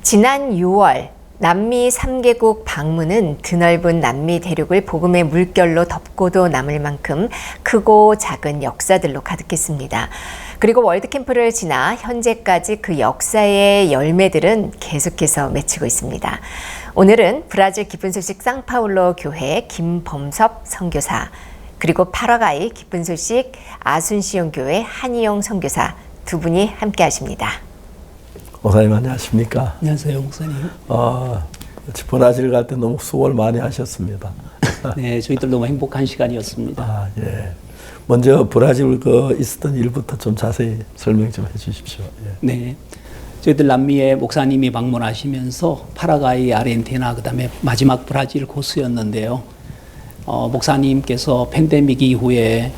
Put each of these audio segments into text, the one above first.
지난 6월 남미 3개국 방문은 드넓은 남미 대륙을 복음의 물결로 덮고도 남을 만큼 크고 작은 역사들로 가득했습니다. 그리고 월드캠프를 지나 현재까지 그 역사의 열매들은 계속해서 맺히고 있습니다. 오늘은 브라질 기쁜 소식 상파울로 교회 김범섭 선교사, 그리고 파라과이 기쁜 소식 아순시온 교회 한희영 선교사 두 분이 함께 하십니다. 목사님 안녕하십니까? 안녕하세요, 목사님. 브라질 갈 때 너무 수고를 많이 하셨습니다. 네, 저희들 너무 행복한 시간이었습니다. 예. 먼저 브라질 있었던 일부터 좀 자세히 설명 좀 해주십시오. 예. 네, 저희들 남미에 목사님이 방문하시면서 파라과이, 아르헨티나, 그다음에 마지막 브라질 코스였는데요. 목사님께서 팬데믹 이후에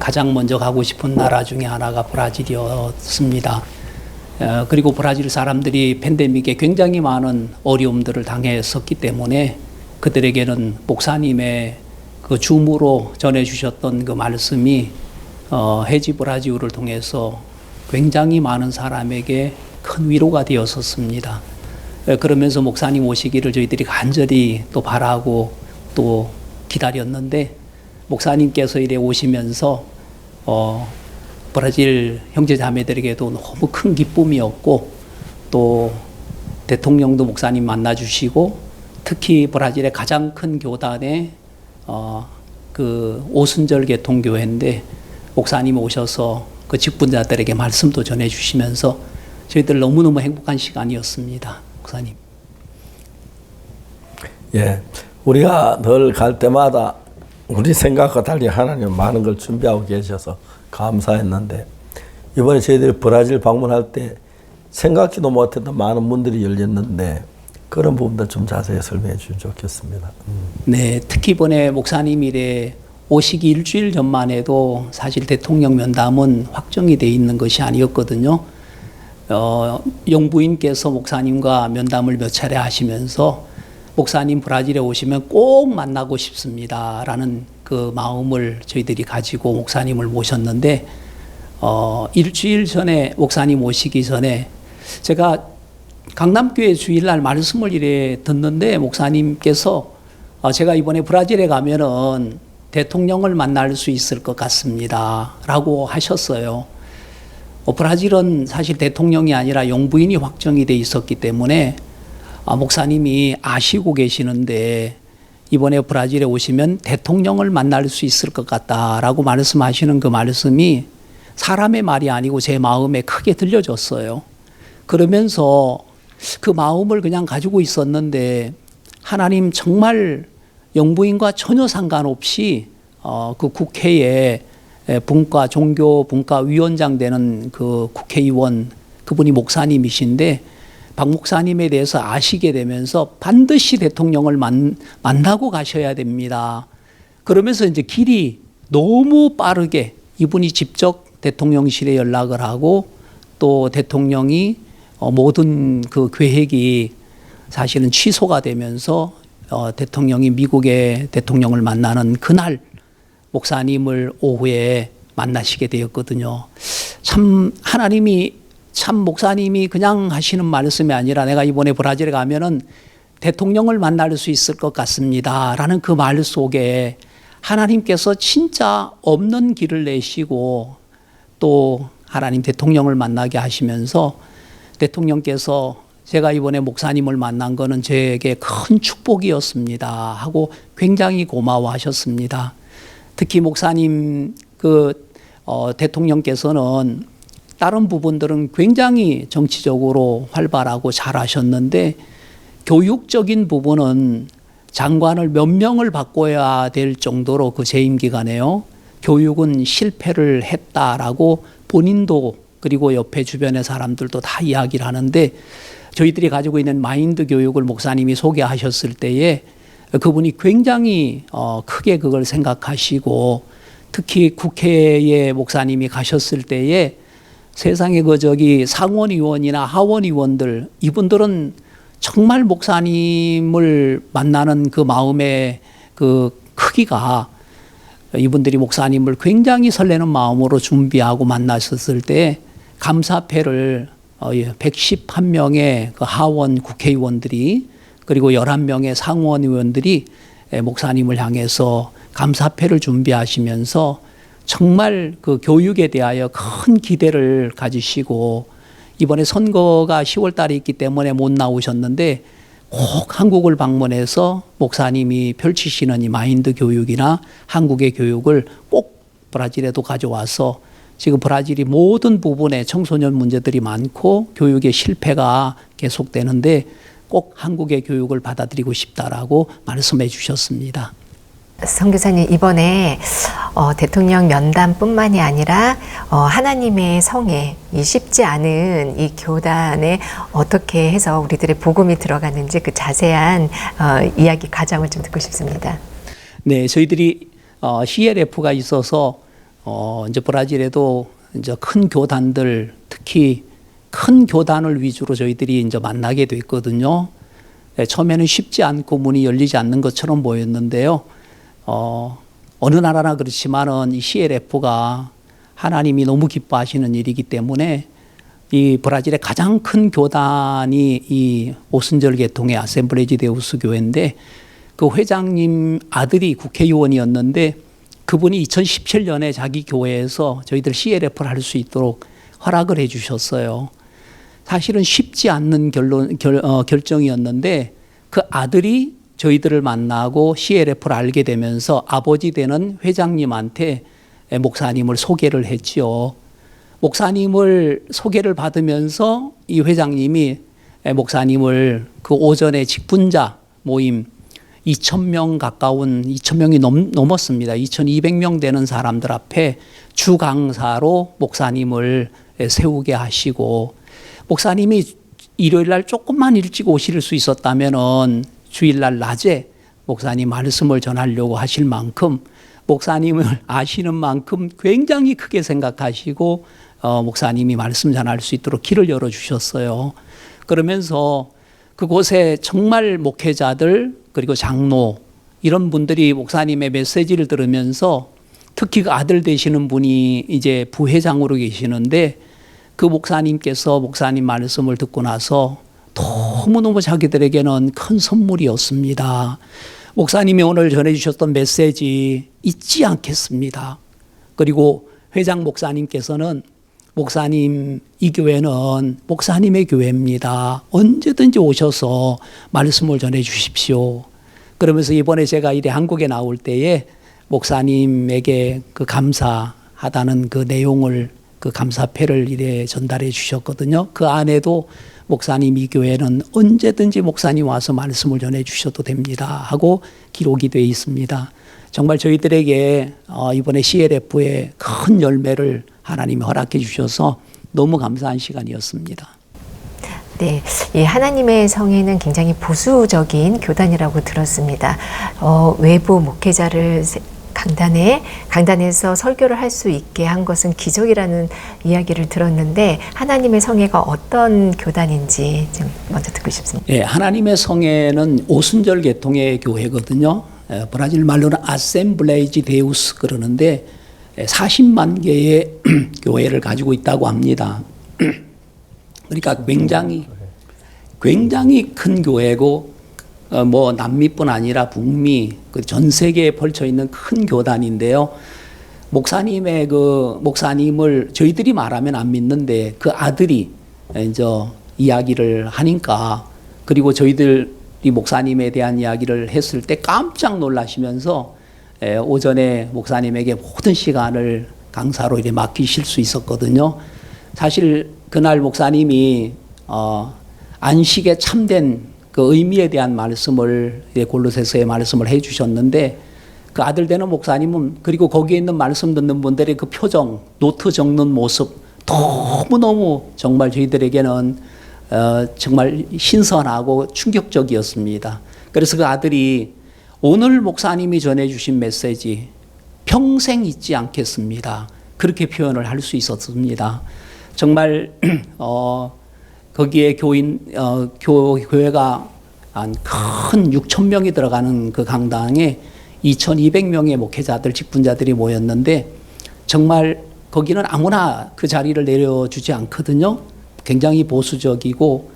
가장 먼저 가고 싶은 나라 중에 하나가 브라질이었습니다. 그리고 브라질 사람들이 팬데믹에 굉장히 많은 어려움들을 당했었기 때문에 그들에게는 목사님의 그 줌으로 전해주셨던 그 말씀이 해지 브라질을 통해서 굉장히 많은 사람에게 큰 위로가 되었었습니다. 그러면서 목사님 오시기를 저희들이 간절히 또 바라고 또 기다렸는데, 목사님께서 이래 오시면서 브라질 형제 자매들에게도 너무 큰 기쁨이었고, 또 대통령도 목사님 만나주시고, 특히 브라질의 가장 큰 교단의 그 오순절 개통교회인데 목사님 오셔서 그 직분자들에게 말씀도 전해주시면서 저희들 너무너무 행복한 시간이었습니다. 목사님. 예, 우리가 늘 갈 때마다 우리 생각과 달리 하나님은 많은 걸 준비하고 계셔서 감사했는데, 이번에 저희들이 브라질 방문할 때 생각지도 못했던 많은 문들이 열렸는데 그런 부분들 좀 자세히 설명해 주시면 좋겠습니다. 네, 특히 이번에 목사님 일에 오시기 일주일 전만 해도 사실 대통령 면담은 확정이 돼 있는 것이 아니었거든요. 영부인께서 목사님과 면담을 몇 차례 하시면서 목사님 브라질에 오시면 꼭 만나고 싶습니다라는 그 마음을 저희들이 가지고 목사님을 모셨는데, 일주일 전에 목사님 오시기 전에 제가 강남교회 주일날 말씀을 이래 듣는데, 목사님께서 제가 이번에 브라질에 가면은 대통령을 만날 수 있을 것 같습니다 라고 하셨어요. 브라질은 사실 대통령이 아니라 영부인이 확정이 돼 있었기 때문에 목사님이 아시고 계시는데, 이번에 브라질에 오시면 대통령을 만날 수 있을 것 같다라고 말씀하시는 그 말씀이 사람의 말이 아니고 제 마음에 크게 들려졌어요. 그러면서 그 마음을 그냥 가지고 있었는데, 하나님 정말 영부인과 전혀 상관없이 그 국회에 분과 종교 분과 위원장 되는 그 국회의원, 그분이 목사님이신데 박 목사님에 대해서 아시게 되면서 반드시 대통령을 만나고 가셔야 됩니다. 그러면서 이제 길이 너무 빠르게 이분이 직접 대통령실에 연락을 하고, 또 대통령이 모든 그 계획이 사실은 취소가 되면서 대통령이 미국의 대통령을 만나는 그날 목사님을 오후에 만나시게 되었거든요. 참 하나님이, 참 목사님이 그냥 하시는 말씀이 아니라 내가 이번에 브라질에 가면은 대통령을 만날 수 있을 것 같습니다 라는 그 말 속에 하나님께서 진짜 없는 길을 내시고, 또 하나님 대통령을 만나게 하시면서 대통령께서 제가 이번에 목사님을 만난 거는 저에게 큰 축복이었습니다 하고 굉장히 고마워하셨습니다. 특히 목사님 대통령께서는 다른 부분들은 굉장히 정치적으로 활발하고 잘하셨는데, 교육적인 부분은 장관을 몇 명을 바꿔야 될 정도로 그 재임 기간에요, 교육은 실패를 했다라고 본인도 그리고 옆에 주변의 사람들도 다 이야기를 하는데, 저희들이 가지고 있는 마인드 교육을 목사님이 소개하셨을 때에 그분이 굉장히 크게 그걸 생각하시고, 특히 국회에 목사님이 가셨을 때에 세상에 상원의원이나 하원의원들, 이분들은 정말 목사님을 만나는 그 마음의 그 크기가, 이분들이 목사님을 굉장히 설레는 마음으로 준비하고 만나셨을 때 감사패를 111명의 그 하원 국회의원들이 그리고 11명의 상원 의원들이 목사님을 향해서 감사패를 준비하시면서 정말 그 교육에 대하여 큰 기대를 가지시고 이번에 선거가 10월 달에 있기 때문에 못 나오셨는데 꼭 한국을 방문해서 목사님이 펼치시는 이 마인드 교육이나 한국의 교육을 꼭 브라질에도 가져와서 지금 브라질이 모든 부분에 청소년 문제들이 많고 교육의 실패가 계속되는데 꼭 한국의 교육을 받아들이고 싶다라고 말씀해 주셨습니다. 선교사님, 이번에 대통령 면담뿐만이 아니라 하나님의 성에 이 쉽지 않은 이 교단에 어떻게 해서 우리들의 복음이 들어가는지 그 자세한 이야기 과정을 좀 듣고 싶습니다. 네, 저희들이 CLF가 있어서 이제 브라질에도 이제 큰 교단들, 특히 큰 교단을 위주로 저희들이 이제 만나게 됐거든요. 네, 처음에는 쉽지 않고 문이 열리지 않는 것처럼 보였는데요. 어느 나라나 그렇지만은 이 CLF가 하나님이 너무 기뻐하시는 일이기 때문에 이 브라질의 가장 큰 교단이 이 오순절 계통의 아셈블레지 데우스 교회인데 그 회장님 아들이 국회의원이었는데 그분이 2017년에 자기 교회에서 저희들 CLF를 할 수 있도록 허락을 해 주셨어요. 사실은 쉽지 않는 결정이었는데 그 아들이 저희들을 만나고 CLF를 알게 되면서 아버지 되는 회장님한테 목사님을 소개를 했지요. 목사님을 소개를 받으면서 이 회장님이 목사님을 그 오전에 직분자 모임 2,000명 가까운 2,000명이 넘었습니다. 2,200명 되는 사람들 앞에 주 강사로 목사님을 세우게 하시고 목사님이 일요일 날 조금만 일찍 오실 수 있었다면은 주일날 낮에 목사님 말씀을 전하려고 하실 만큼 목사님을 아시는 만큼 굉장히 크게 생각하시고 목사님이 말씀 전할 수 있도록 길을 열어주셨어요. 그러면서 그곳에 정말 목회자들 그리고 장로 이런 분들이 목사님의 메시지를 들으면서 특히 그 아들 되시는 분이 이제 부회장으로 계시는데 그 목사님께서 목사님 말씀을 듣고 나서 너무너무 자기들에게는 큰 선물이었습니다. 목사님이 오늘 전해주셨던 메시지 잊지 않겠습니다. 그리고 회장 목사님께서는 목사님 이 교회는 목사님의 교회입니다. 언제든지 오셔서 말씀을 전해 주십시오. 그러면서 이번에 제가 이래 한국에 나올 때에 목사님에게 그 감사하다는 그 내용을 그 감사패를 이래 전달해 주셨거든요. 그 안에도 목사님 이 교회는 언제든지 목사님 와서 말씀을 전해 주셔도 됩니다 하고 기록이 되어 있습니다. 정말 저희들에게 이번에 CLF의 큰 열매를 하나님이 허락해 주셔서 너무 감사한 시간이었습니다. 네, 이 하나님의 성에는 굉장히 보수적인 교단이라고 들었습니다. 외부 목회자를 강단에서 설교를 할 수 있게 한 것은 기적이라는 이야기를 들었는데 하나님의 성회가 어떤 교단인지 좀 먼저 듣고 싶습니다. 네, 하나님의 성회는 오순절 계통의 교회거든요. 브라질 말로는 아셈블레이지 데우스 그러는데 40만 개의 교회를 가지고 있다고 합니다. 그러니까 굉장히 큰 교회고 뭐 남미뿐 아니라 북미 전 세계에 펼쳐 있는 큰 교단인데요. 목사님을 저희들이 말하면 안 믿는데 그 아들이 이제 이야기를 하니까 그리고 저희들이 목사님에 대한 이야기를 했을 때 깜짝 놀라시면서 오전에 목사님에게 모든 시간을 강사로 이렇게 맡기실 수 있었거든요. 사실 그날 목사님이 안식에 참된 그 의미에 대한 말씀을 골로새서의 말씀을 해주셨는데 그 아들 되는 목사님은 그리고 거기에 있는 말씀 듣는 분들의 그 표정, 노트 적는 모습 너무너무 정말 저희들에게는 정말 신선하고 충격적이었습니다. 그래서 그 아들이 오늘 목사님이 전해주신 메시지 평생 잊지 않겠습니다. 그렇게 표현을 할 수 있었습니다. 정말 거기에 교회가 한 큰 6,000명이 들어가는 그 강당에 2,200명의 목회자들, 직분자들이 모였는데 정말 거기는 아무나 그 자리를 내려주지 않거든요. 굉장히 보수적이고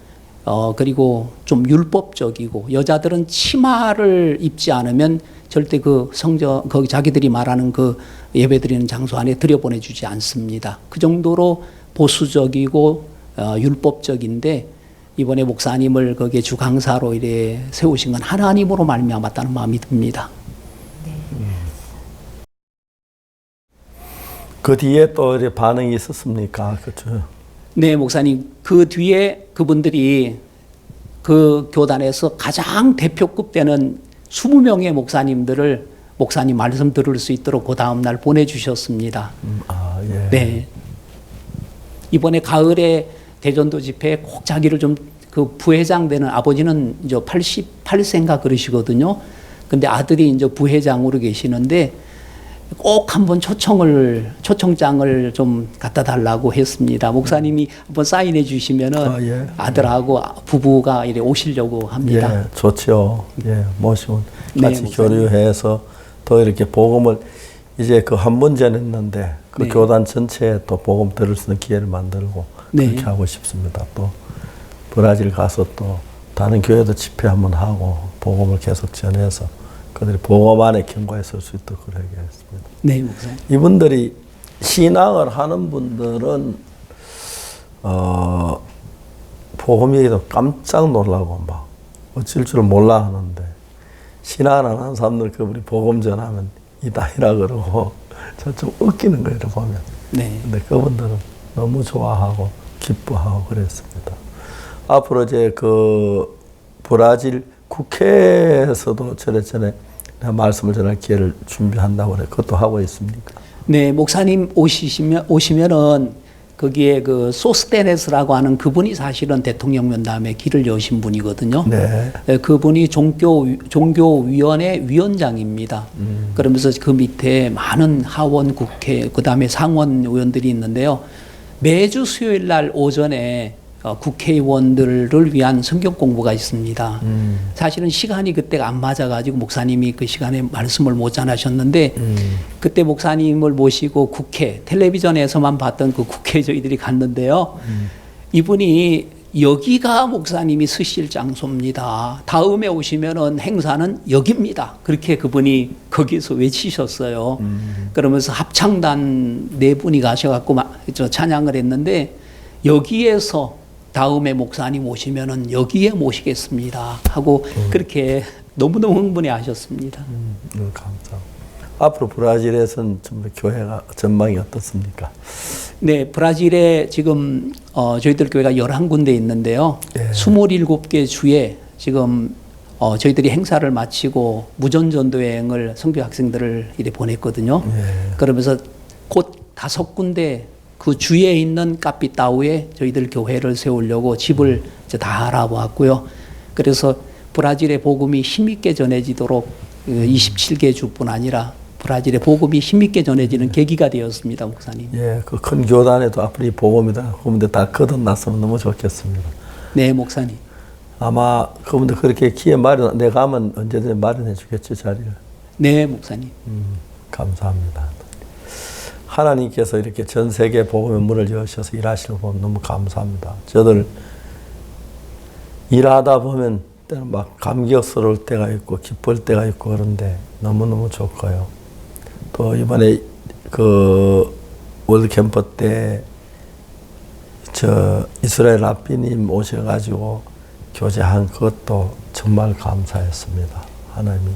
그리고 좀 율법적이고 여자들은 치마를 입지 않으면 절대 그 성전 거기 자기들이 말하는 그 예배드리는 장소 안에 들여보내주지 않습니다. 그 정도로 보수적이고 율법적인데 이번에 목사님을 거기에 주강사로 이래 세우신 건 하나님으로 말미암았다는 마음이 듭니다. 그 뒤에 또 이렇게 반응이 있었습니까? 그렇죠. 네, 목사님. 그 뒤에 그분들이 그 교단에서 가장 대표급 되는 20명의 목사님들을 목사님 말씀 들을 수 있도록 그 다음날 보내주셨습니다. 예. 네. 이번에 가을에 대전도 집회에 꼭 자기를 좀 그 부회장 되는 아버지는 이제 88세인가 그러시거든요. 근데 아들이 이제 부회장으로 계시는데 꼭 한번 초청장을 좀 갖다 달라고 했습니다. 목사님이 한번 사인해 주시면은 예. 아들하고 부부가 이래 오시려고 합니다. 예, 좋죠. 예, 모시면 네, 같이 목사님. 교류해서 또 이렇게 복음을 이제 그 한 번 전했는데 그 네. 교단 전체에 또 복음 들을 수 있는 기회를 만들고 네. 그렇게 하고 싶습니다. 또 브라질 가서 또 다른 교회도 집회 한번 하고 복음을 계속 전해서 그들이 복음 안에 경과에 설 수 있도록 그러겠습니다. 네, 목사님. 이분들이 신앙을 하는 분들은 복음 얘기도 깜짝 놀라고 막 어쩔 줄 몰라 하는데 신앙 안 하는 사람들 그분이 복음 전하면 이다이라 그러고 좀 웃기는 거예요 보면. 네. 근데 그분들은 너무 좋아하고 기뻐하고 그랬습니다. 앞으로 이제 그 브라질 국회에서도 전에 말씀을 전할 기회를 준비한다고 그래. 그것도 하고 있습니까? 네, 목사님 오시면은 거기에 그 소스테네스라고 하는 그분이 사실은 대통령 면담에 길을 여신 분이거든요. 네. 네, 그분이 종교위원회 위원장입니다. 그러면서 그 밑에 많은 하원 국회, 그 다음에 상원 의원들이 있는데요. 매주 수요일 날 오전에 국회의원들을 위한 성경 공부가 있습니다. 사실은 시간이 그때가 안 맞아가지고 목사님이 그 시간에 말씀을 못 전하셨는데 그때 목사님을 모시고 국회, 텔레비전에서만 봤던 그 국회에 저희들이 갔는데요. 이분이 여기가 목사님이 쓰실 장소입니다. 다음에 오시면은 행사는 여기입니다. 그렇게 그분이 거기서 외치셨어요. 그러면서 합창단 4분이 가셔갖고 찬양을 했는데 여기에서 다음에 목사님 오시면은 여기에 모시겠습니다 하고 그렇게 너무너무 흥분해 하셨습니다. 감사합니다. 앞으로 브라질에서는 좀 교회가 전망이 어떻습니까? 네, 브라질에 지금 저희들 교회가 11군데 있는데요. 예. 27개 주에 지금 저희들이 행사를 마치고 무전전도 여행을 선교 학생들을 이래 보냈거든요. 예. 그러면서 곧 5군데 그 주에 있는 카피타우에 저희들 교회를 세우려고 집을 이제 다 알아보았고요. 그래서 브라질의 복음이 힘있게 전해지도록 27개 주뿐 아니라 브라질의 복음이 힘있게 전해지는 계기가 되었습니다, 목사님. 예, 그 큰 교단에도 앞으로 이 복음이다. 그분들 다 거듭났으면 너무 좋겠습니다. 네, 목사님. 아마 그분들 그렇게 기회 내가 하면 언제든지 마련해 주겠죠, 자리를. 네, 목사님. 감사합니다. 하나님께서 이렇게 전 세계 복음의 문을 여셔서 일하시는 거 보면 너무 감사합니다. 저들 일하다 보면 때는 막 감격스러울 때가 있고 기쁠 때가 있고 그런데 너무너무 좋고요. 또 이번에 그 월드 캠프 때 이스라엘 라비님 오셔가지고 교제한 그것도 정말 감사했습니다. 하나님이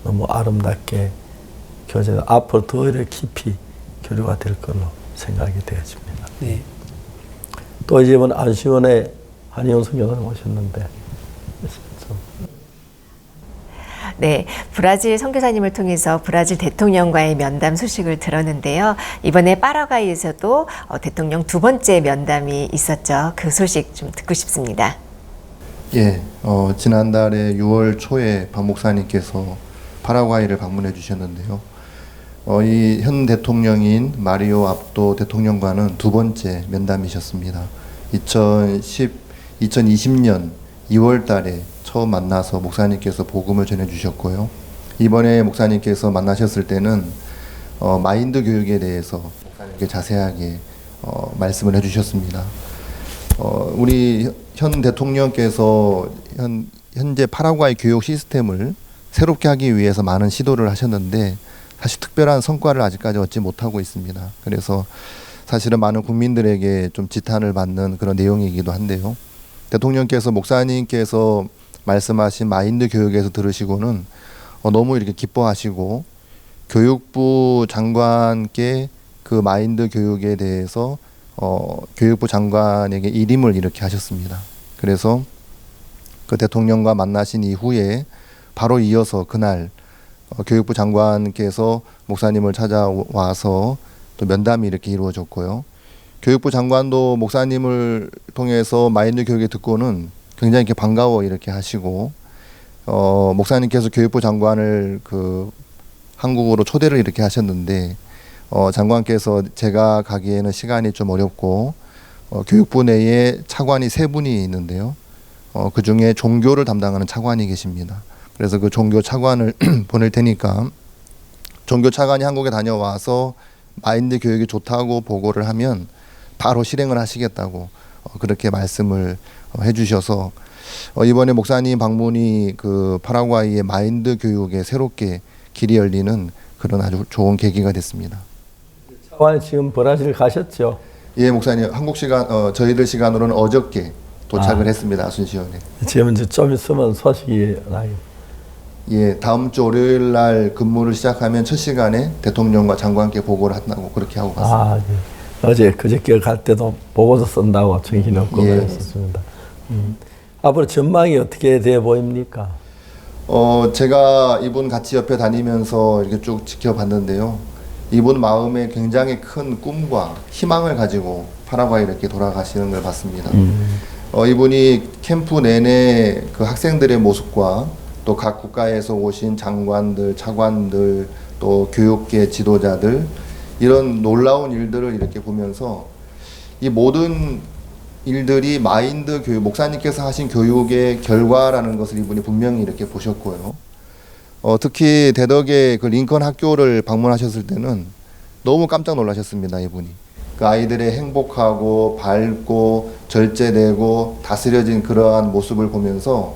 너무 아름답게 교제 앞으로 더 이렇게 깊이 교류가 될 걸로 생각이 되어집니다. 네. 또 이번 안시원에 한의원 선교사님 오셨는데 네, 브라질 선교사님을 통해서 브라질 대통령과의 면담 소식을 들었는데요. 이번에 파라과이에서도 대통령 2번째 면담이 있었죠. 그 소식 좀 듣고 싶습니다. 예, 지난달에 6월 초에 박 목사님께서 파라과이를 방문해 주셨는데요. 이 현 대통령인 마리오 압도 대통령과는 2번째 면담이셨습니다. 2020년 2월 달에 처음 만나서 목사님께서 복음을 전해주셨고요. 이번에 목사님께서 만나셨을 때는 마인드 교육에 대해서 목사님께 자세하게 말씀을 해주셨습니다. 우리 현 대통령께서 현재 파라과이 교육 시스템을 새롭게 하기 위해서 많은 시도를 하셨는데 사실 특별한 성과를 아직까지 얻지 못하고 있습니다. 그래서 사실은 많은 국민들에게 좀 지탄을 받는 그런 내용이기도 한데요. 대통령께서 목사님께서 말씀하신 마인드 교육에서 들으시고는 너무 이렇게 기뻐하시고 교육부 장관께 그 마인드 교육에 대해서 교육부 장관에게 일임을 이렇게 하셨습니다. 그래서 그 대통령과 만나신 이후에 바로 이어서 그날 교육부 장관께서 목사님을 찾아와서 또 면담이 이렇게 이루어졌고요. 교육부 장관도 목사님을 통해서 마인드 교육에 듣고는 굉장히 이렇게 반가워 이렇게 하시고 목사님께서 교육부 장관을 그 한국으로 초대를 이렇게 하셨는데 장관께서 제가 가기에는 시간이 좀 어렵고 교육부 내에 차관이 3분이 있는데요. 그 중에 종교를 담당하는 차관이 계십니다. 그래서 그 종교 차관을 보낼 테니까 종교 차관이 한국에 다녀와서 마인드 교육이 좋다고 보고를 하면 바로 실행을 하시겠다고 그렇게 말씀을 해주셔서 이번에 목사님 방문이 그 파라과이의 마인드 교육에 새롭게 길이 열리는 그런 아주 좋은 계기가 됐습니다. 차관이 지금 브라질 가셨죠? 예, 목사님 한국 시간 저희들 시간으로는 어저께 도착을 했습니다. 아순시원에. 지금 이제 좀 있으면 소식이 나요. 예, 다음 주 월요일 날 근무를 시작하면 첫 시간에 대통령과 장관께 보고를 한다고 그렇게 하고 갔습니다. 어제 그저께 갈 때도 보고서 쓴다고 정신없고 그랬었습니다. 앞으로 전망이 어떻게 돼 보입니까? 제가 이분 같이 옆에 다니면서 이렇게 쭉 지켜봤는데요. 이분 마음에 굉장히 큰 꿈과 희망을 가지고 파라과이 이렇게 돌아가시는 걸 봤습니다. 이분이 캠프 내내 그 학생들의 모습과 또 각 국가에서 오신 장관들, 차관들, 또 교육계 지도자들 이런 놀라운 일들을 이렇게 보면서 이 모든 일들이 마인드 교육, 목사님께서 하신 교육의 결과라는 것을 이분이 분명히 이렇게 보셨고요. 특히 대덕의 그 링컨 학교를 방문하셨을 때는 너무 깜짝 놀라셨습니다, 이분이. 그 아이들의 행복하고 밝고 절제되고 다스려진 그러한 모습을 보면서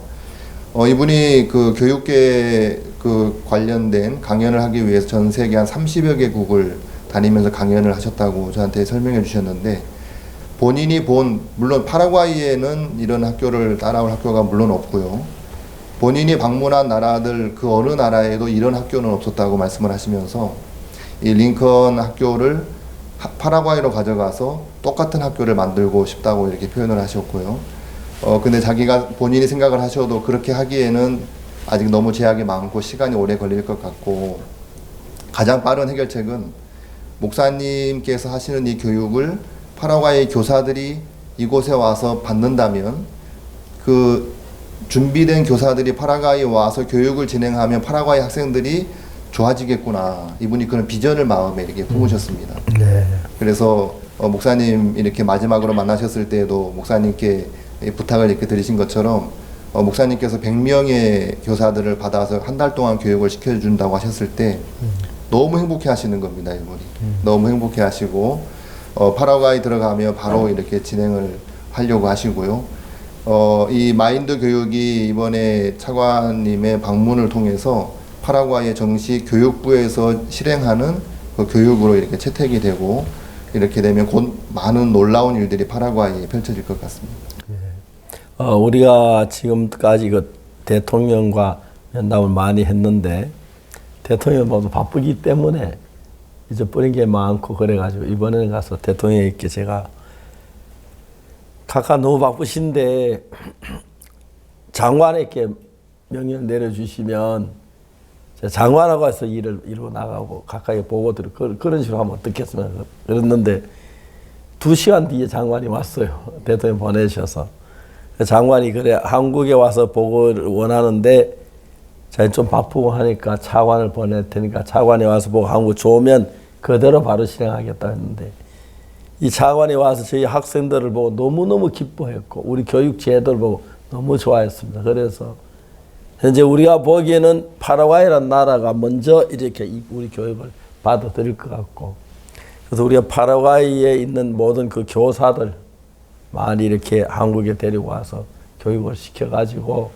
이분이 그 교육계 그 관련된 강연을 하기 위해서 전 세계 한 30여 개국을 다니면서 강연을 하셨다고 저한테 설명해 주셨는데 본인이 물론 파라과이에는 이런 학교를 따라올 학교가 물론 없고요. 본인이 방문한 나라들 그 어느 나라에도 이런 학교는 없었다고 말씀을 하시면서 이 링컨 학교를 파라과이로 가져가서 똑같은 학교를 만들고 싶다고 이렇게 표현을 하셨고요. 근데 자기가 본인이 생각을 하셔도 그렇게 하기에는 아직 너무 제약이 많고 시간이 오래 걸릴 것 같고 가장 빠른 해결책은 목사님께서 하시는 이 교육을 파라과이 교사들이 이곳에 와서 받는다면 그 준비된 교사들이 파라과이에 와서 교육을 진행하면 파라과이 학생들이 좋아지겠구나. 이분이 그런 비전을 마음에 이렇게 품으셨습니다. 네. 그래서 목사님 이렇게 마지막으로 만나셨을 때에도 목사님께 부탁을 이렇게 드리신 것처럼 목사님께서 100명의 교사들을 받아서 한 달 동안 교육을 시켜준다고 하셨을 때 너무 행복해 하시는 겁니다. 이분이. 너무 행복해 하시고 파라과이 들어가면 바로 이렇게 진행을 하려고 하시고요. 이 마인드 교육이 이번에 차관님의 방문을 통해서 파라과이의 정식 교육부에서 실행하는 그 교육으로 이렇게 채택이 되고 이렇게 되면 곧 많은 놀라운 일들이 파라과이에 펼쳐질 것 같습니다. 우리가 지금까지 그 대통령과 면담을 많이 했는데 대통령 모두 바쁘기 때문에 잊어버린 게 많고 그래가지고 이번에 가서 대통령께 제가 각하 너무 바쁘신데 장관에게 명령을 내려주시면 장관하고 해서 일을 이루어 나가고 가까이 보고 들을 그런 식으로 하면 어떻겠으면 그랬는데 2시간 뒤에 장관이 왔어요. 대통령 보내셔서. 장관이 그래 한국에 와서 보고를 원하는데 자기 좀 바쁘고 하니까 차관을 보낼 테니까 차관이 와서 보고 한국 좋으면 그대로 바로 실행하겠다 했는데 이 차관이 와서 저희 학생들을 보고 너무너무 기뻐했고 우리 교육 제도를 보고 너무 좋아했습니다. 그래서 현재 우리가 보기에는 파라과이라는 나라가 먼저 이렇게 우리 교육을 받아들일 것 같고 그래서 우리가 파라과이에 있는 모든 그 교사들 많이 이렇게 한국에 데리고 와서 교육을 시켜가지고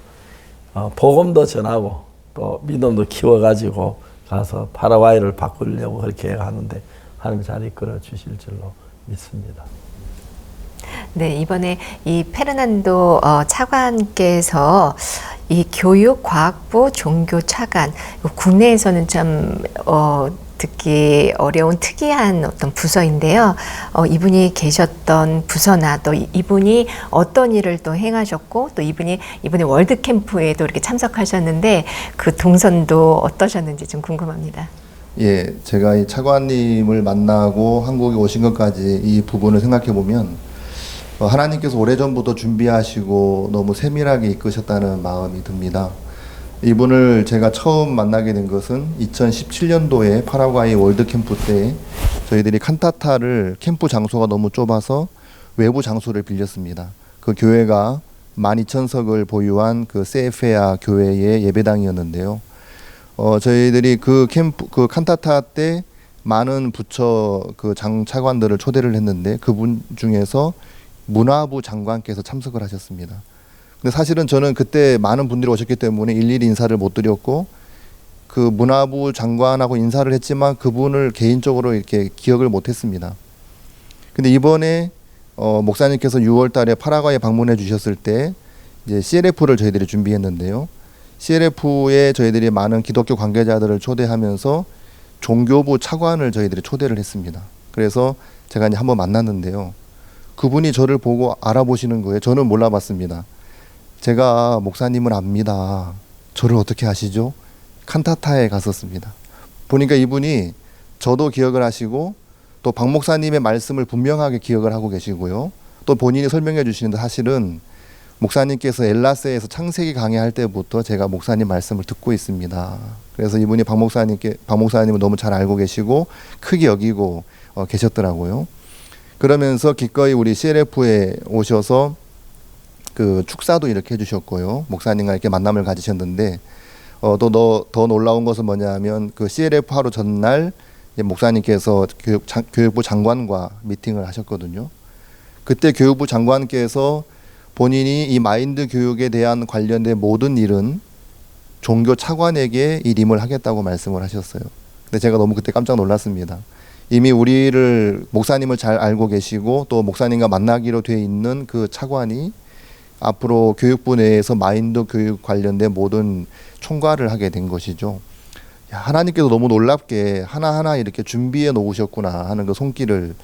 복음도 전하고 또 믿음도 키워가지고 가서 파라과이를 바꾸려고 그렇게 하는데 하나님 잘 이끌어 주실 줄로 믿습니다. 네, 이번에 이 페르난도 차관께서 이 교육과학부 종교차관, 국내에서는 참 듣기 어려운 특이한 어떤 부서인데요. 이분이 계셨던 부서나 또 이분이 어떤 일을 또 행하셨고 또 이분이 이번에 월드 캠프에도 이렇게 참석하셨는데 그 동선도 어떠셨는지 좀 궁금합니다. 예, 제가 이 차관님을 만나고 한국에 오신 것까지 이 부분을 생각해 보면 하나님께서 오래전부터 준비하시고 너무 세밀하게 이끄셨다는 마음이 듭니다. 이분을 제가 처음 만나게 된 것은 2017년도에 파라과이 월드캠프 때 저희들이 칸타타를 캠프 장소가 너무 좁아서 외부 장소를 빌렸습니다. 그 교회가 12,000석을 보유한 그 세페아 교회의 예배당이었는데요. 저희들이 그 칸타타 때 많은 부처 그 장차관들을 초대를 했는데 그분 중에서 문화부 장관께서 참석을 하셨습니다. 근데 사실은 저는 그때 많은 분들이 오셨기 때문에 일일이 인사를 못 드렸고 그 문화부 장관하고 인사를 했지만 그분을 개인적으로 이렇게 기억을 못 했습니다. 근데 이번에 목사님께서 6월 달에 파라과이에 방문해 주셨을 때 이제 CLF를 저희들이 준비했는데요. CLF에 저희들이 많은 기독교 관계자들을 초대하면서 종교부 차관을 저희들이 초대를 했습니다. 그래서 제가 이제 한번 만났는데요. 그분이 저를 보고 알아보시는 거예요. 저는 몰라봤습니다. 제가 목사님을 압니다. 저를 어떻게 아시죠? 칸타타에 갔었습니다. 보니까 이분이 저도 기억을 하시고 또 박 목사님의 말씀을 분명하게 기억을 하고 계시고요. 또 본인이 설명해 주시는데 사실은 목사님께서 엘라세에서 창세기 강의할 때부터 제가 목사님 말씀을 듣고 있습니다. 그래서 이분이 박 목사님을 너무 잘 알고 계시고 크게 여기고 계셨더라고요. 그러면서 기꺼이 우리 CLF에 오셔서 그 축사도 이렇게 해주셨고요. 목사님과 이렇게 만남을 가지셨는데 또 더 놀라운 것은 뭐냐면 그 CLF 하루 전날 목사님께서 교육부 장관과 미팅을 하셨거든요. 그때 교육부 장관께서 본인이 이 마인드 교육에 대한 관련된 모든 일은 종교 차관에게 이 임을 하겠다고 말씀을 하셨어요. 근데 제가 너무 그때 깜짝 놀랐습니다. 이미 목사님을 잘 알고 계시고 또 목사님과 만나기로 돼 있는 그 차관이 앞으로 교육부 내에서 마인드 교육 관련된 모든 총괄을 하게 된 것이죠. 하나님께서 너무 놀랍게 하나하나 이렇게 준비해 놓으셨구나 하는 그 손길을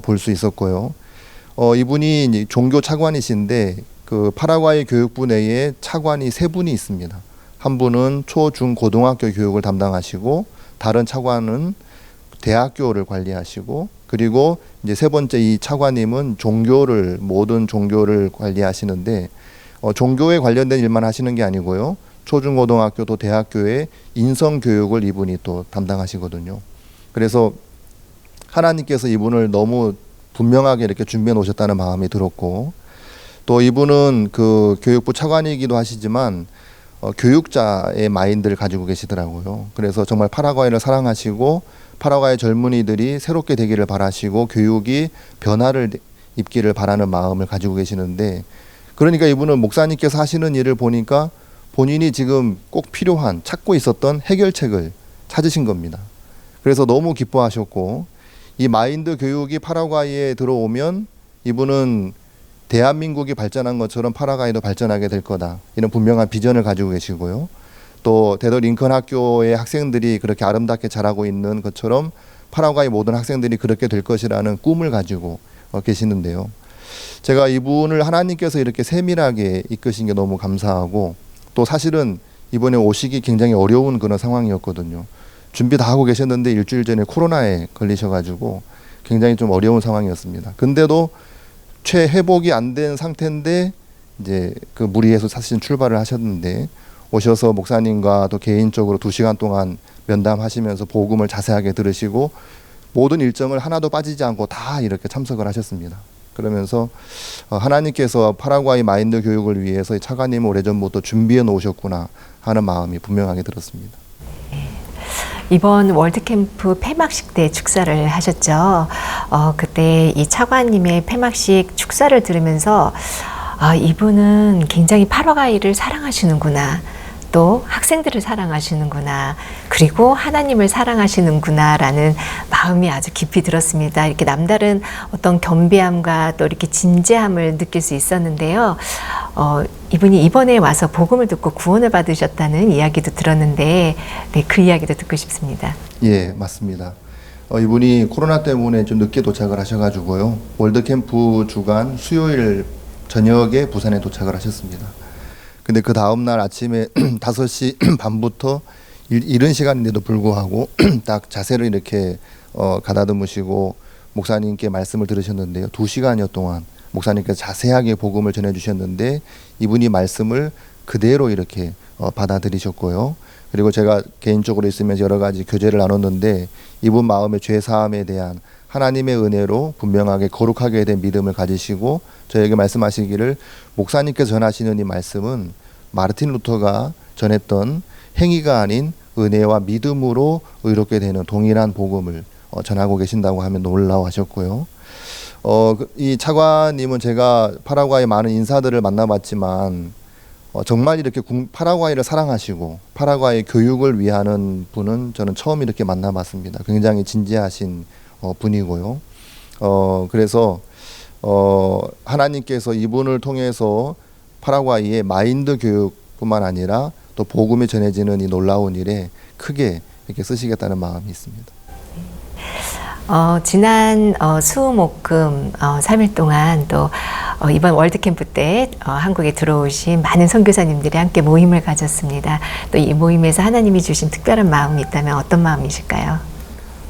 볼 수 있었고요. 이분이 이제 종교 차관이신데 그 파라과이 교육부 내에 차관이 3분이 있습니다. 한 분은 초, 중, 고등학교 교육을 담당하시고 다른 차관은 대학교를 관리하시고 그리고 이제 3번째 이 차관님은 모든 종교를 관리하시는데 종교에 관련된 일만 하시는 게 아니고요. 초중고등학교 또 대학교의 인성교육을 이분이 또 담당하시거든요. 그래서 하나님께서 이분을 너무 분명하게 이렇게 준비해 놓으셨다는 마음이 들었고 또 이분은 그 교육부 차관이기도 하시지만 교육자의 마인드를 가지고 계시더라고요. 그래서 정말 파라과이를 사랑하시고 파라과이 젊은이들이 새롭게 되기를 바라시고 교육이 변화를 입기를 바라는 마음을 가지고 계시는데 그러니까 이분은 목사님께서 하시는 일을 보니까 본인이 지금 꼭 필요한 찾고 있었던 해결책을 찾으신 겁니다. 그래서 너무 기뻐하셨고 이 마인드 교육이 파라과이에 들어오면 이분은 대한민국이 발전한 것처럼 파라과이도 발전하게 될 거다. 이런 분명한 비전을 가지고 계시고요. 또 데더 링컨 학교의 학생들이 그렇게 아름답게 자라고 있는 것처럼 파라과이 모든 학생들이 그렇게 될 것이라는 꿈을 가지고 계시는데요. 제가 이분을 하나님께서 이렇게 세밀하게 이끄신 게 너무 감사하고 또 사실은 이번에 오시기 굉장히 어려운 그런 상황이었거든요. 준비 다 하고 계셨는데 일주일 전에 코로나에 걸리셔가지고 굉장히 좀 어려운 상황이었습니다. 근데도 회복이 안 된 상태인데 이제 그 무리해서 사실 출발을 하셨는데 오셔서 목사님과 또 개인적으로 2시간 동안 면담하시면서 복음을 자세하게 들으시고 모든 일정을 하나도 빠지지 않고 다 이렇게 참석을 하셨습니다. 그러면서 하나님께서 파라과이 마인드 교육을 위해서 차관님을 오래전부터 준비해 놓으셨구나 하는 마음이 분명하게 들었습니다. 이번 월드캠프 폐막식 때 축사를 하셨죠. 그때 이 차관님의 폐막식 축사를 들으면서 이분은 굉장히 파라과이를 사랑하시는구나. 또 학생들을 사랑하시는구나. 그리고 하나님을 사랑하시는구나라는 마음이 아주 깊이 들었습니다. 이렇게 남다른 어떤 겸비함과 또 이렇게 진지함을 느낄 수 있었는데요. 이분이 이번에 와서 복음을 듣고 구원을 받으셨다는 이야기도 들었는데, 네, 그 이야기도 듣고 싶습니다. 예, 맞습니다. 이분이 코로나 때문에 좀 늦게 도착을 하셔가지고요. 월드캠프 주간 수요일 저녁에 부산에 도착을 하셨습니다. 근데 그 다음날 아침에 5시 반부터 이른 시간인데도 불구하고 딱 자세를 이렇게 가다듬으시고 목사님께 말씀을 들으셨는데요. 2시간여 동안 목사님께서 자세하게 복음을 전해주셨는데 이분이 말씀을 그대로 이렇게 받아들이셨고요. 그리고 제가 개인적으로 있으면서 여러 가지 교제를 나눴는데 이분 마음의 죄사함에 대한 하나님의 은혜로 분명하게 거룩하게 된 믿음을 가지시고 저에게 말씀하시기를 목사님께서 전하시는 이 말씀은 마르틴 루터가 전했던 행위가 아닌 은혜와 믿음으로 의롭게 되는 동일한 복음을 전하고 계신다고 하면 놀라워하셨고요. 이 차관님은 제가 파라과이 많은 인사들을 만나봤지만 정말 이렇게 파라과이를 사랑하시고 파라과이 교육을 위하는 분은 저는 처음 이렇게 만나봤습니다. 굉장히 진지하신 분이고요. 그래서 하나님께서 이분을 통해서 파라과이의 마인드 교육뿐만 아니라 또 복음이 전해지는 이 놀라운 일에 크게 이렇게 쓰시겠다는 마음이 있습니다. 지난 수목금 3일 동안 또 이번 월드캠프 때 한국에 들어오신 많은 선교사님들이 함께 모임을 가졌습니다. 또 이 모임에서 하나님이 주신 특별한 마음이 있다면 어떤 마음이실까요?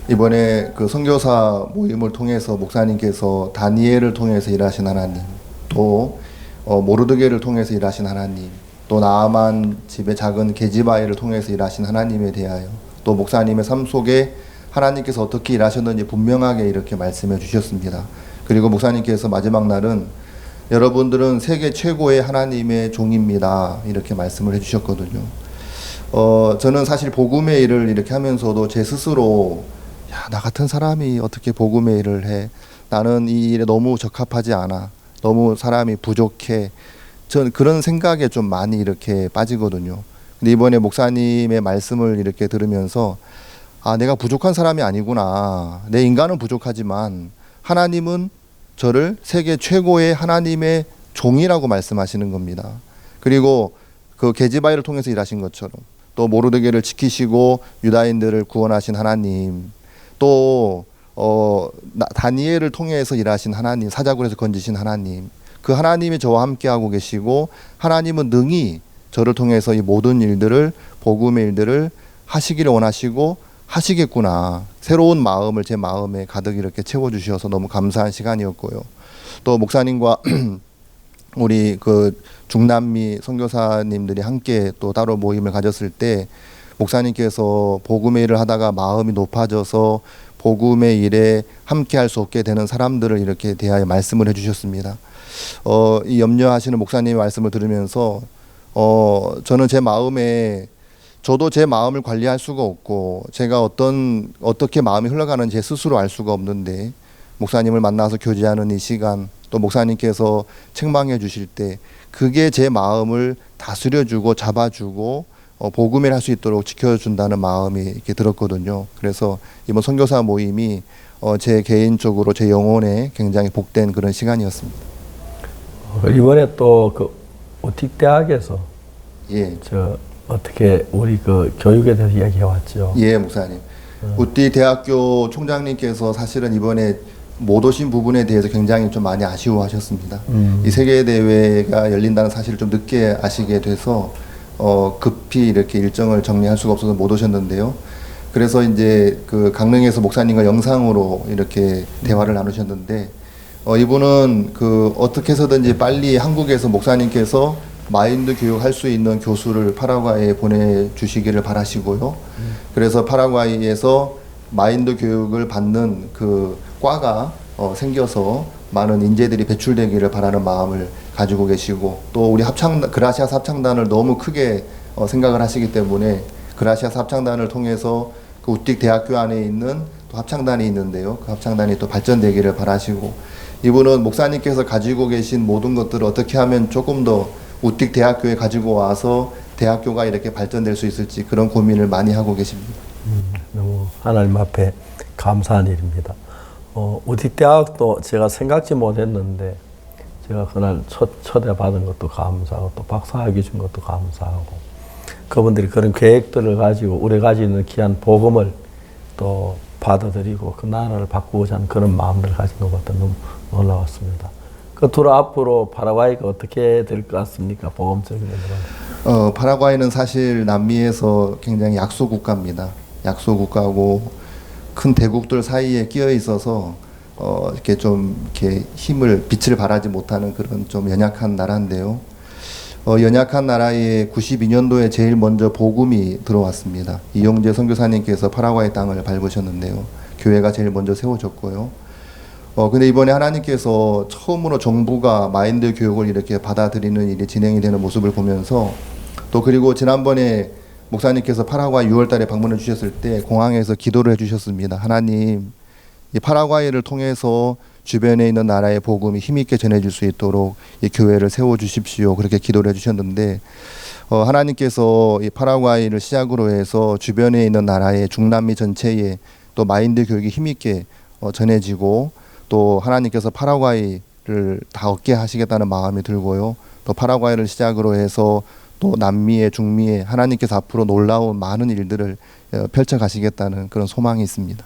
이번에 그 선교사 모임을 통해서 목사님께서 다니엘을 통해서 일하신 하나님, 또 모르드게를 통해서 일하신 하나님, 또 나아만 집의 작은 계집아이를 통해서 일하신 하나님에 대하여 또 목사님의 삶 속에 하나님께서 어떻게 일하셨는지 분명하게 이렇게 말씀해 주셨습니다. 그리고 목사님께서 마지막 날은 여러분들은 세계 최고의 하나님의 종입니다. 이렇게 말씀을 해주셨거든요. 저는 사실 복음의 일을 이렇게 하면서도 제 스스로 나 같은 사람이 어떻게 복음의 일을 해? 나는 이 일에 너무 적합하지 않아. 너무 사람이 부족해. 전 그런 생각에 좀 많이 이렇게 빠지거든요. 근데 이번에 목사님의 말씀을 이렇게 들으면서 내가 부족한 사람이 아니구나. 내 인간은 부족하지만 하나님은 저를 세계 최고의 하나님의 종이라고 말씀하시는 겁니다. 그리고 그 계집아이를 통해서 일하신 것처럼 또 모르드게를 지키시고 유다인들을 구원하신 하나님, 또 다니엘을 통해서 일하신 하나님, 사자굴에서 건지신 하나님, 그 하나님이 저와 함께하고 계시고 하나님은 능히 저를 통해서 이 모든 일들을, 복음의 일들을 하시기를 원하시고 하시겠구나. 새로운 마음을 제 마음에 가득 이렇게 채워주셔서 너무 감사한 시간이었고요. 또 목사님과 우리 그 중남미 선교사님들이 함께 또 따로 모임을 가졌을 때 목사님께서 복음의 일을 하다가 마음이 높아져서 복음의 일에 함께 할 수 없게 되는 사람들을 이렇게 대하여 말씀을 해주셨습니다. 이 염려하시는 목사님의 말씀을 들으면서 저는 제 마음에 저도 제 마음을 관리할 수가 없고 제가 어떻게 마음이 흘러가는지 제 스스로 알 수가 없는데 목사님을 만나서 교제하는 이 시간 또 목사님께서 책망해 주실 때 그게 제 마음을 다스려주고 잡아주고 복음을 할 수 있도록 지켜준다는 마음이 이렇게 들었거든요. 그래서 이번 선교사 모임이 제 개인적으로 제 영혼에 굉장히 복된 그런 시간이었습니다. 이번에 또 그 오틱 대학에서 예. 어떻게 우리 그 교육에 대해서 이야기해 왔죠. 예, 목사님. 우띠 대학교 총장님께서 사실은 이번에 못 오신 부분에 대해서 굉장히 좀 많이 아쉬워하셨습니다. 이 세계 대회가 열린다는 사실을 좀 늦게 아시게 돼서 급히 이렇게 일정을 정리할 수가 없어서 못 오셨는데요. 그래서 이제 그 강릉에서 목사님과 영상으로 이렇게 대화를 나누셨는데 이분은 그 어떻게 해서든지 빨리 한국에서 목사님께서 마인드 교육할 수 있는 교수를 파라과이에 보내주시기를 바라시고요. 그래서 파라과이에서 마인드 교육을 받는 그 과가 생겨서 많은 인재들이 배출되기를 바라는 마음을 가지고 계시고 또 우리 그라시아스 합창단을 너무 크게 생각을 하시기 때문에 그라시아스 합창단을 통해서 그 우틱 대학교 안에 있는 또 합창단이 있는데요. 그 합창단이 또 발전되기를 바라시고, 이분은 목사님께서 가지고 계신 모든 것들을 어떻게 하면 조금 더 우틱 대학교에 가지고 와서 대학교가 이렇게 발전될 수 있을지 그런 고민을 많이 하고 계십니다. 너무 하나님 앞에 감사한 일입니다. 우틱 대학도 제가 생각지 못했는데 제가 그날 초대받은 것도 감사하고 또 박사학위 준 것도 감사하고, 그분들이 그런 계획들을 가지고 우리가 가지고 있는 귀한 복음을 또 받아들이고 그 나라를 바꾸고자 하는 그런 마음을 가진 것 같아 너무 놀라웠습니다. 그 둘 앞으로 파라과이가 어떻게 될 것 같습니까? 복음적인 의미로. 파라과이는 사실 남미에서 굉장히 약소 국가입니다. 약소 국가고 큰 대국들 사이에 끼어 있어서 이렇게 좀 이렇게 빛을 발하지 못하는 그런 좀 연약한 나라인데요. 연약한 나라에 92년도에 제일 먼저 복음이 들어왔습니다. 이용재 선교사님께서 파라과이 땅을 밟으셨는데요. 교회가 제일 먼저 세워졌고요. 근데 이번에 하나님께서 처음으로 정부가 마인드 교육을 이렇게 받아들이는 일이 진행이 되는 모습을 보면서, 또 그리고 지난번에 목사님께서 파라과이 6월 달에 방문해 주셨을 때 공항에서 기도를 해 주셨습니다. 하나님, 이 파라과이를 통해서 주변에 있는 나라의 복음이 힘있게 전해질 수 있도록 이 교회를 세워 주십시오. 그렇게 기도를 해 주셨는데, 하나님께서 이 파라과이를 시작으로 해서 주변에 있는 나라의 중남미 전체에 또 마인드 교육이 힘있게 전해지고, 또 하나님께서 파라과이를 다 얻게 하시겠다는 마음이 들고요. 또 파라과이를 시작으로 해서 또 남미에 중미에 하나님께서 앞으로 놀라운 많은 일들을 펼쳐 가시겠다는 그런 소망이 있습니다.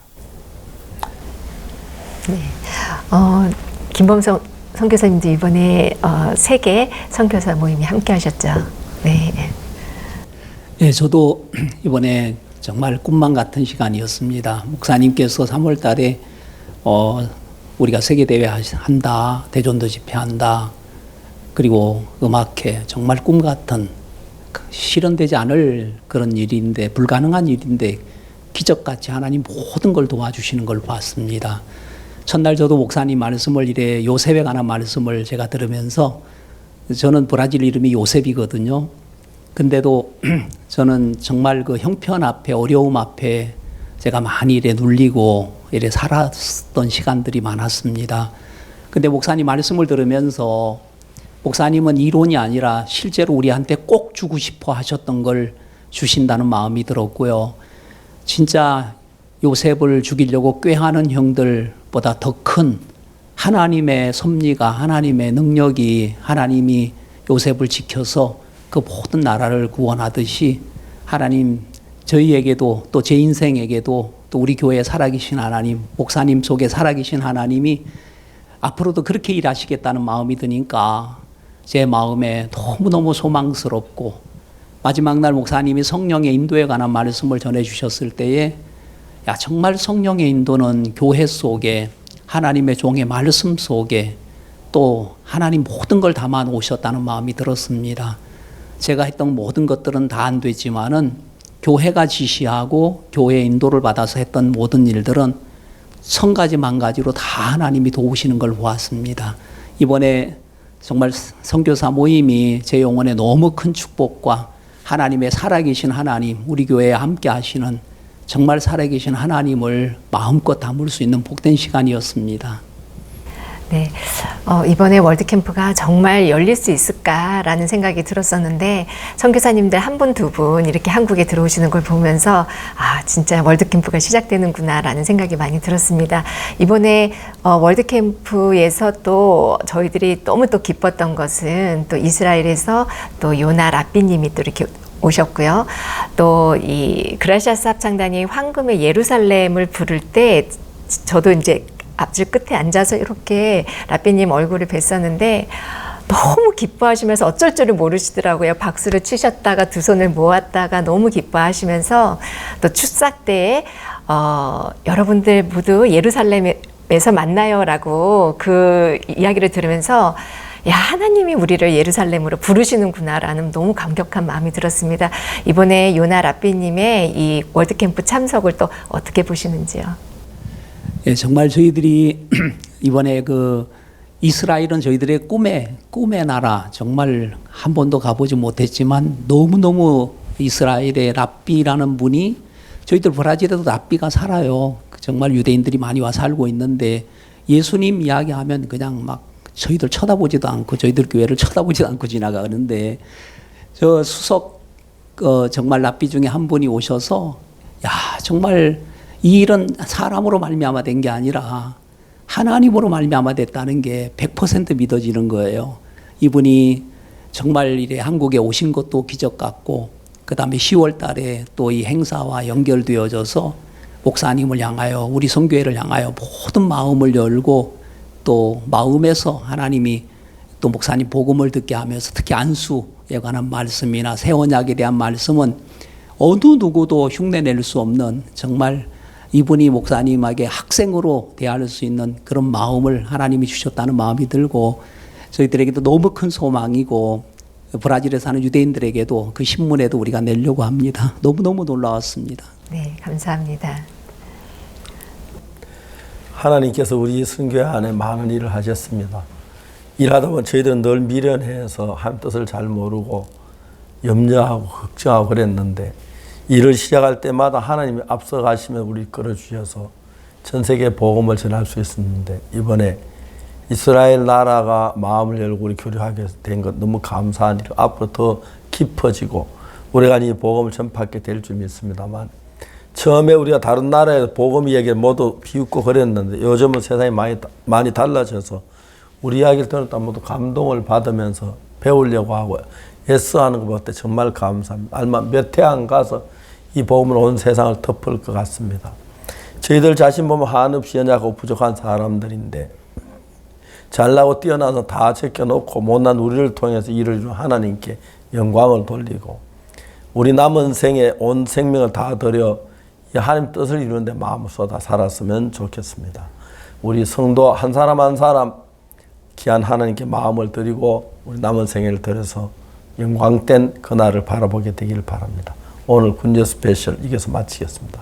네. 김범성 선교사님도 이번에 세계 선교사 모임에 함께 하셨죠. 네. 네, 저도 이번에 정말 꿈만 같은 시간이었습니다. 목사님께서 3월 달에 우리가 세계대회 한다, 대전도 집회한다, 그리고 음악회, 정말 꿈 같은 실현되지 않을 그런 일인데, 불가능한 일인데 기적같이 하나님 모든 걸 도와주시는 걸 봤습니다. 첫날 저도 목사님 말씀을 이래 요셉에 관한 말씀을 제가 들으면서, 저는 브라질 이름이 요셉이거든요. 근데도 저는 정말 그 형편 앞에, 어려움 앞에 제가 많이 이래 눌리고 이래 살았던 시간들이 많았습니다. 근데 목사님 말씀을 들으면서, 목사님은 이론이 아니라 실제로 우리한테 꼭 주고 싶어 하셨던 걸 주신다는 마음이 들었고요. 진짜 요셉을 죽이려고 꾀하는 형들보다 더 큰 하나님의 섭리가, 하나님의 능력이, 하나님이 요셉을 지켜서 그 모든 나라를 구원하듯이 하나님 저희에게도, 또 제 인생에게도, 또 우리 교회에 살아계신 하나님, 목사님 속에 살아계신 하나님이 앞으로도 그렇게 일하시겠다는 마음이 드니까 제 마음에 너무너무 소망스럽고, 마지막 날 목사님이 성령의 인도에 관한 말씀을 전해주셨을 때에, 야, 정말 성령의 인도는 교회 속에, 하나님의 종의 말씀 속에 또 하나님 모든 걸 담아 놓으셨다는 마음이 들었습니다. 제가 했던 모든 것들은 다 안 되지만은 교회가 지시하고 교회의 인도를 받아서 했던 모든 일들은 천 가지 만 가지로 다 하나님이 도우시는 걸 보았습니다. 이번에 정말 선교사 모임이 제 영혼에 너무 큰 축복과 하나님의 살아계신 하나님, 우리 교회에 함께 하시는 정말 살아계신 하나님을 마음껏 담을 수 있는 복된 시간이었습니다. 네, 이번에 월드캠프가 정말 열릴 수 있을까라는 생각이 들었었는데, 선교사님들 한 분, 두 분 이렇게 한국에 들어오시는 걸 보면서 진짜 월드캠프가 시작되는구나라는 생각이 많이 들었습니다. 이번에 월드캠프에서 또 저희들이 너무 또 기뻤던 것은, 또 이스라엘에서 또 요나 라삐님이 또 이렇게 오셨고요. 또 이 그라시아스 합창단이 황금의 예루살렘을 부를 때 저도 이제 앞줄 끝에 앉아서 이렇게 라삐님 얼굴을 뵀었는데 너무 기뻐하시면서 어쩔 줄을 모르시더라고요. 박수를 치셨다가 두 손을 모았다가 너무 기뻐하시면서, 또 추석 때에 여러분들 모두 예루살렘에서 만나요라고 그 이야기를 들으면서, 야, 하나님이 우리를 예루살렘으로 부르시는구나라는 너무 감격한 마음이 들었습니다. 이번에 요나 라삐님의 이 월드캠프 참석을 또 어떻게 보시는지요? 예, 정말 저희들이 이번에 그 이스라엘은 저희들의 꿈의 나라, 정말 한 번도 가보지 못했지만 너무너무 이스라엘의 랍비라는 분이 저희들 브라질에도 랍비가 살아요. 정말 유대인들이 많이 와 살고 있는데 예수님 이야기하면 그냥 막 저희들 쳐다보지도 않고 저희들 교회를 쳐다보지도 않고 지나가는데 저 수석 정말 랍비 중에 한 분이 오셔서 야 정말 이 일은 사람으로 말미암아 된 게 아니라 하나님으로 말미암아 됐다는 게 100% 믿어지는 거예요. 이분이 정말 이래 한국에 오신 것도 기적 같고 그 다음에 10월 달에 또 이 행사와 연결되어져서 목사님을 향하여 우리 선교회를 향하여 모든 마음을 열고 또 마음에서 하나님이 또 목사님 복음을 듣게 하면서 특히 안수에 관한 말씀이나 새 언약에 대한 말씀은 어느 누구도 흉내낼 수 없는 정말 이분이 목사님에게 학생으로 대할 수 있는 그런 마음을 하나님이 주셨다는 마음이 들고 저희들에게도 너무 큰 소망이고 브라질에 사는 유대인들에게도 그 신문에도 우리가 내려고 합니다. 너무너무 놀라웠습니다. 네, 감사합니다. 하나님께서 우리 선교회 안에 많은 일을 하셨습니다. 일하다 보면 저희들은 늘 미련해서 하나님 뜻을 잘 모르고 염려하고 걱정하고 그랬는데 일을 시작할 때마다 하나님이 앞서가시면 우리 끌어주셔서 전 세계에 복음을 전할 수 있었는데 이번에 이스라엘 나라가 마음을 열고 우리 교류하게 된 것 너무 감사한 일. 앞으로 더 깊어지고 우리가 이 복음을 전파하게 될 줄 믿습니다만 처음에 우리가 다른 나라에서 복음 이야기를 모두 비웃고 그랬는데 요즘은 세상이 많이 달라져서 우리 이야기를 들을 때 모두 감동을 받으면서 배우려고 하고 애써하는 것 볼 때 정말 감사합니다. 얼마 몇 해 안 가서 이 복음은 온 세상을 덮을 것 같습니다. 저희들 자신 보면 한없이 연약하고 부족한 사람들인데 잘나고 뛰어나서 다 제껴놓고 못난 우리를 통해서 일을 이룬 하나님께 영광을 돌리고 우리 남은 생에 온 생명을 다 드려 이 하나님 뜻을 이루는 데 마음을 쏟아 살았으면 좋겠습니다. 우리 성도 한 사람 한 사람 귀한 하나님께 마음을 드리고 우리 남은 생애를 들여서 영광된 그날을 바라보게 되기를 바랍니다. 오늘 군제 스페셜 이겨서 마치겠습니다.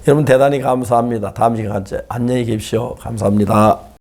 여러분 대단히 감사합니다. 다음 시간에 안녕히 계십시오. 감사합니다.